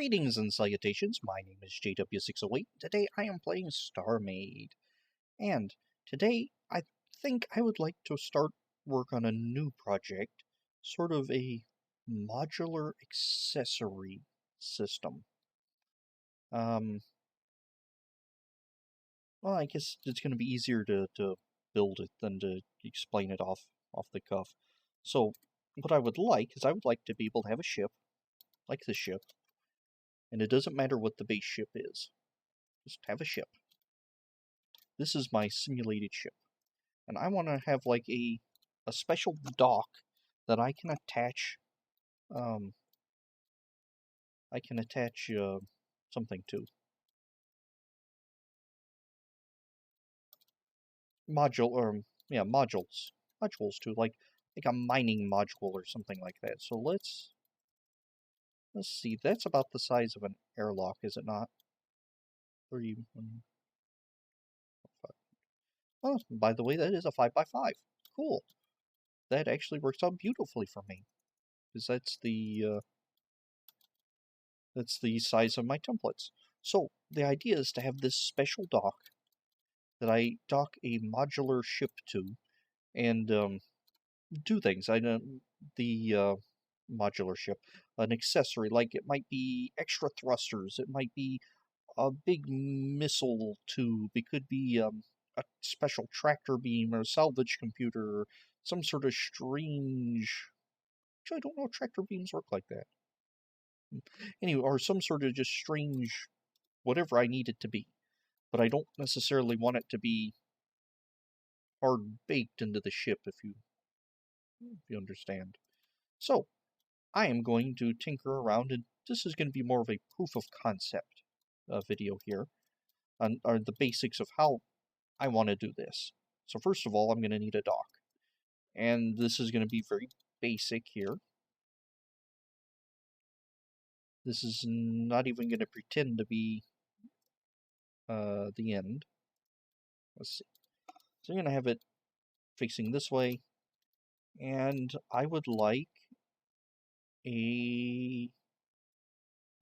Greetings and salutations, my name is JW608. Today I am playing StarMade. And today I think I would like to start work on a new project, sort of a modular accessory system. Well, I guess it's going to be easier to build it than to explain it off the cuff. So what I would like is I would like to be able to have a ship, like this ship, and it doesn't matter what the base ship is. Just have a ship. This is my simulated ship. And I want to have like a special dock that I can attach something to. Modules to, like a mining module or something like that. So let's see, that's about the size of an airlock, is it not? 3, 1, 5. Oh, by the way, that is a 5x5. Cool. That actually works out beautifully for me, because that's the size of my templates. So the idea is to have this special dock that I dock a modular ship to, and do things. I know the modular ship, an accessory, like it might be extra thrusters, it might be a big missile tube, it could be a special tractor beam or a salvage computer, or some sort of strange... Actually, I don't know if tractor beams work like that. Anyway, or some sort of just strange whatever I need it to be. But I don't necessarily want it to be hard-baked into the ship, if you understand. So, I am going to tinker around, and this is going to be more of a proof of concept video here, on the basics of how I want to do this. So first of all, I'm going to need a dock. And this is going to be very basic here. This is not even going to pretend to be the end. Let's see. So I'm going to have it facing this way. And I would like a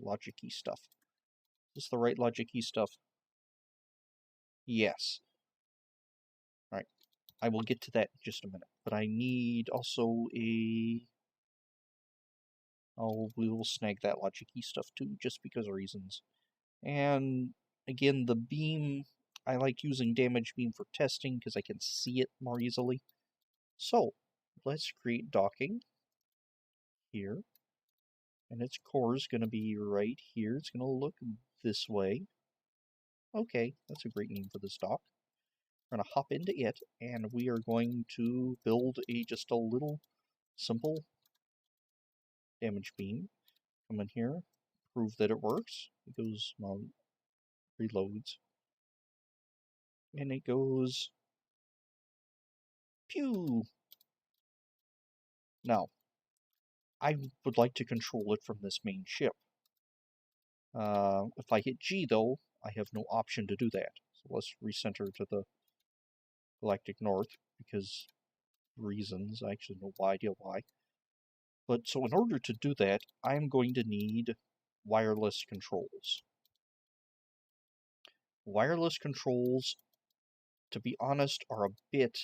logic key stuff. Is this the right logic key stuff? Yes. Alright. I will get to that in just a minute. But I need also a... we will snag that logic key stuff too, just because of reasons. And again, the beam, I like using damage beam for testing because I can see it more easily. So, let's create docking here. And its core is going to be right here. It's going to look this way. Okay, that's a great name for this dock. We're going to hop into it, and we are going to build just a little simple damage beam. Come in here, prove that it works. It goes, well, reloads. And it goes, pew! Now, I would like to control it from this main ship. If I hit G, though, I have no option to do that. So let's recenter to the galactic north, because reasons. I actually have no idea why. But so in order to do that, I'm going to need wireless controls. Wireless controls, to be honest, are a bit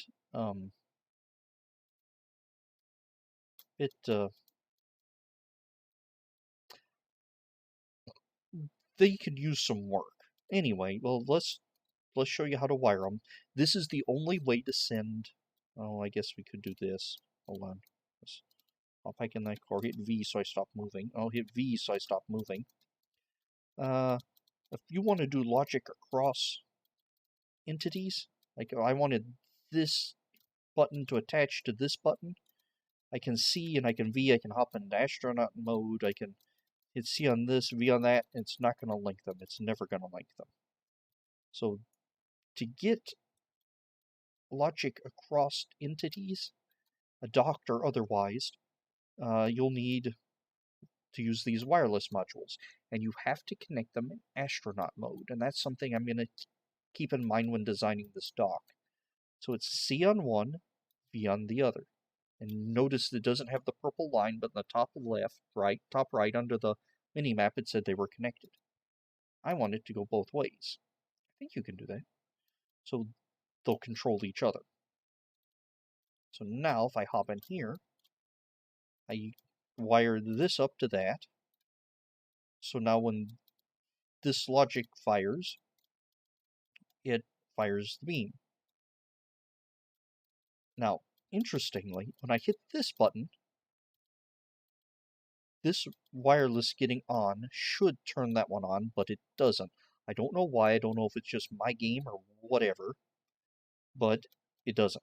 they could use some work. Anyway, well, let's show you how to wire them. This is the only way to send... Oh, I guess we could do this. Hold on. I'll pack in that core. Hit V so I stop moving. I'll hit V so I stop moving. If you want to do logic across entities, like I wanted this button to attach to this button, I can C and I can V, I can hop into astronaut mode, I can hit C on this, V on that, and it's not going to link them. It's never going to link them. So, to get logic across entities, docked or otherwise, you'll need to use these wireless modules. And you have to connect them in astronaut mode. And that's something I'm going to keep in mind when designing this dock. So it's C on one, V on the other. And notice it doesn't have the purple line, but in the top left, right, top right, under the minimap, it said they were connected. I want it to go both ways. I think you can do that. So they'll control each other. So now if I hop in here, I wire this up to that. So now when this logic fires, it fires the beam. Now, interestingly, when I hit this button, this wireless getting on should turn that one on, but it doesn't. I don't know why. I don't know if it's just my game or whatever, but it doesn't.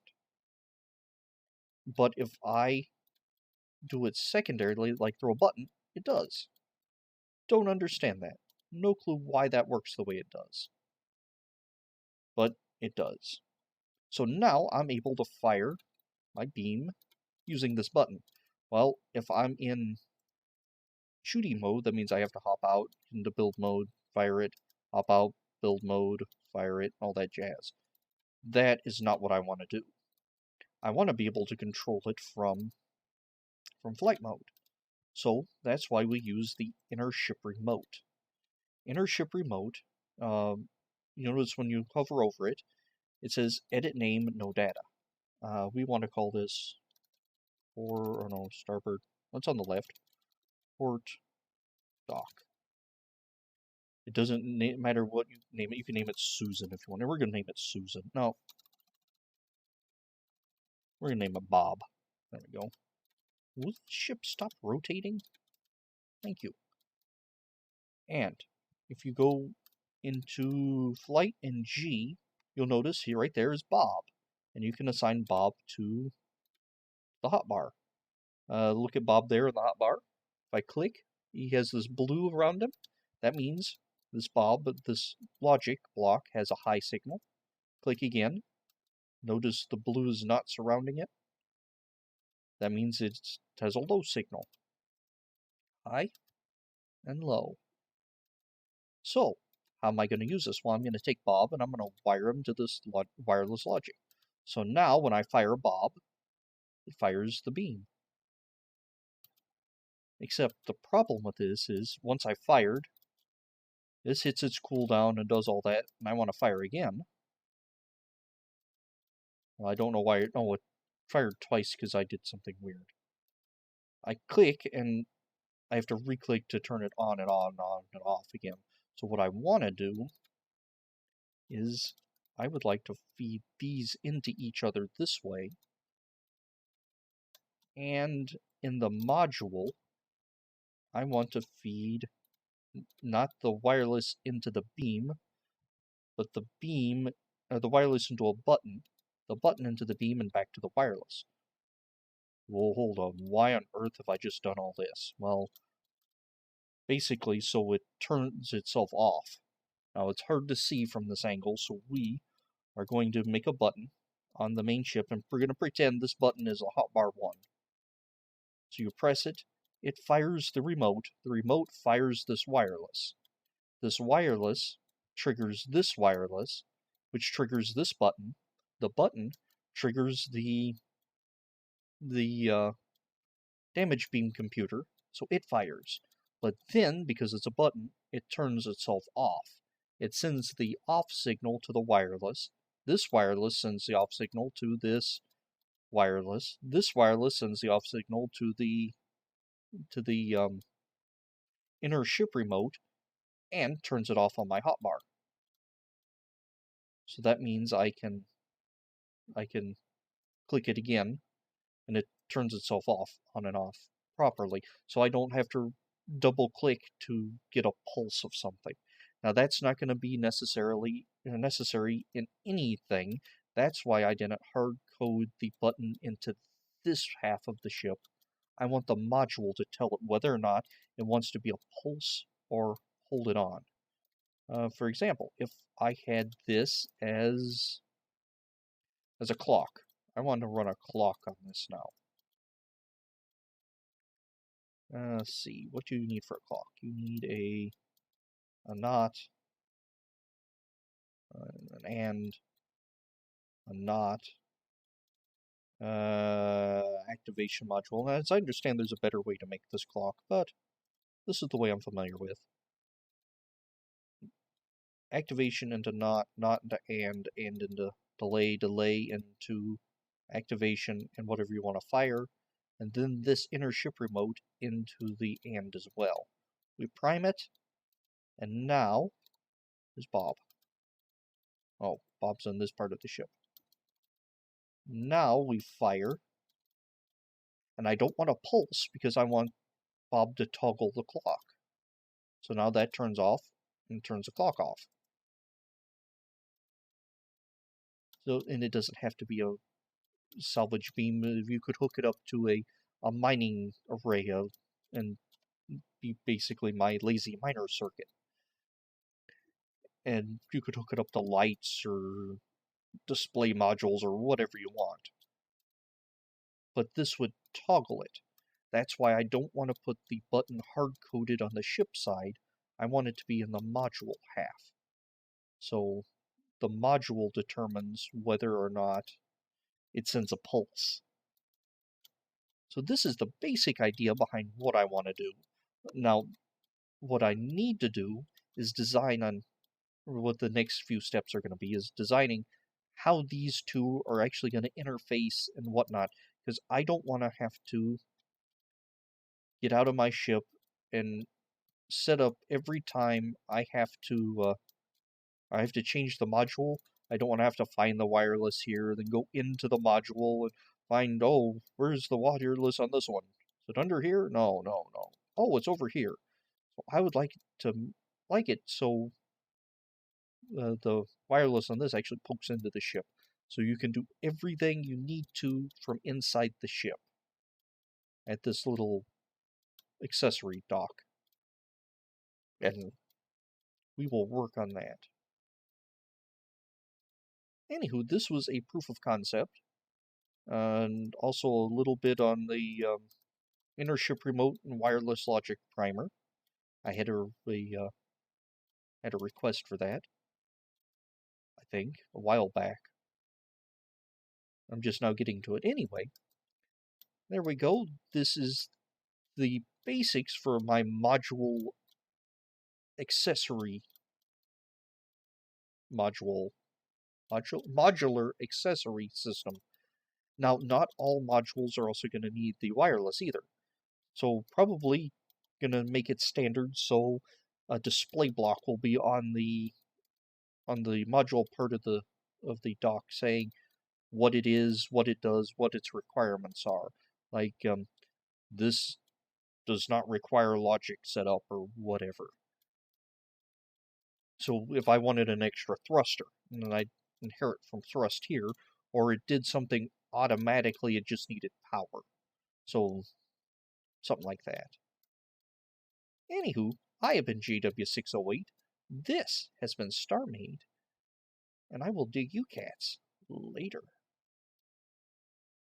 But if I do it secondarily, like throw a button, it does. Don't understand that. No clue why that works the way it does. But it does. So now I'm able to fire my beam using this button. Well, if I'm in shooting mode, that means I have to hop out into build mode, fire it, hop out, build mode, fire it, all that jazz. That is not what I want to do. I want to be able to control it from flight mode. So that's why we use the inner ship remote. Inner ship remote, you notice when you hover over it, it says edit name, no data. We want to call this starboard. What's on the left? Port dock. It doesn't matter what you name it. You can name it Susan if you want. We're going to name it Susan. No. We're going to name it Bob. There we go. Will the ship stop rotating? Thank you. And if you go into flight in G, you'll notice here right there is Bob. And you can assign Bob to the hotbar. Look at Bob there in the hotbar. If I click, he has this blue around him. That means this logic block has a high signal. Click again. Notice the blue is not surrounding it. That means it has a low signal. High and low. So, how am I going to use this? Well, I'm going to take Bob and I'm going to wire him to this wireless logic. So now when I fire Bob, it fires the beam. Except the problem with this is, once I fired, this hits its cooldown and does all that, and I want to fire again. Well, I don't know why. Oh, it fired twice because I did something weird. I click, and I have to re-click to turn it on and off again. So what I want to do is, I would like to feed these into each other this way. And in the module, I want to feed not the wireless into the beam, but the beam, or the wireless into a button, the button into the beam and back to the wireless. Well, hold on, why on earth have I just done all this? Well, basically so it turns itself off. Now it's hard to see from this angle, so we are going to make a button on the main ship, and we're going to pretend this button is a hotbar 1. So you press it, it fires the remote fires this wireless. This wireless triggers this wireless, which triggers this button. The button triggers the damage beam computer, so it fires. But then, because it's a button, it turns itself off. It sends the off signal to the wireless. This wireless sends the off signal to this wireless. This wireless sends the off signal to the inner ship remote and turns it off on my hotbar. So that means I can click it again and it turns itself off on and off properly. So I don't have to double click to get a pulse of something. Now that's not going to be necessary in anything. That's why I didn't hard code the button into this half of the ship. I want the module to tell it whether or not it wants to be a pulse or hold it on. For example, if I had this as a clock, I want to run a clock on this now. Let's see, what do you need for a clock? You need a knot, an and, a knot, activation module. Now, as I understand, there's a better way to make this clock, but This is the way I'm familiar with. Activation into not into and into delay, delay into activation and whatever you want to fire, and then this inner ship remote into the and as well. We prime it, and now is Bob. Oh, Bob's in this part of the ship. Now we fire, and I don't want to pulse because I want Bob to toggle the clock. So now that turns off and turns the clock off. So, and it doesn't have to be a salvage beam. You could hook it up to a mining array and be basically my lazy miner circuit. And you could hook it up to lights or display modules or whatever you want. But this would toggle it. That's why I don't want to put the button hard-coded on the ship side. I want it to be in the module half. So the module determines whether or not it sends a pulse. So this is the basic idea behind what I want to do. Now, what I need to do is design on what the next few steps are going to be, is designing how these two are actually going to interface and whatnot, because I don't want to have to get out of my ship and set up every time I have to change the module. I don't want to have to find the wireless here, then go into the module and find, oh, where's the wireless on this one? Is it under here? No. Oh, it's over here. So I would like it so the wireless on this actually pokes into the ship. So you can do everything you need to from inside the ship at this little accessory dock. And we will work on that. Anywho, this was a proof of concept, and also a little bit on the inner ship remote and wireless logic primer. I had a request for that, I think, a while back. I'm just now getting to it anyway. There we go. This is the basics for my modular accessory system. Now, not all modules are also going to need the wireless either. So probably going to make it standard so a display block will be on the module part of the dock saying what it is, what it does, what its requirements are. Like this does not require logic setup or whatever. So if I wanted an extra thruster, and I'd inherit from thrust here, or it did something automatically, it just needed power. So something like that. Anywho, I have been JW608. This has been StarMade, and I will dig you cats later.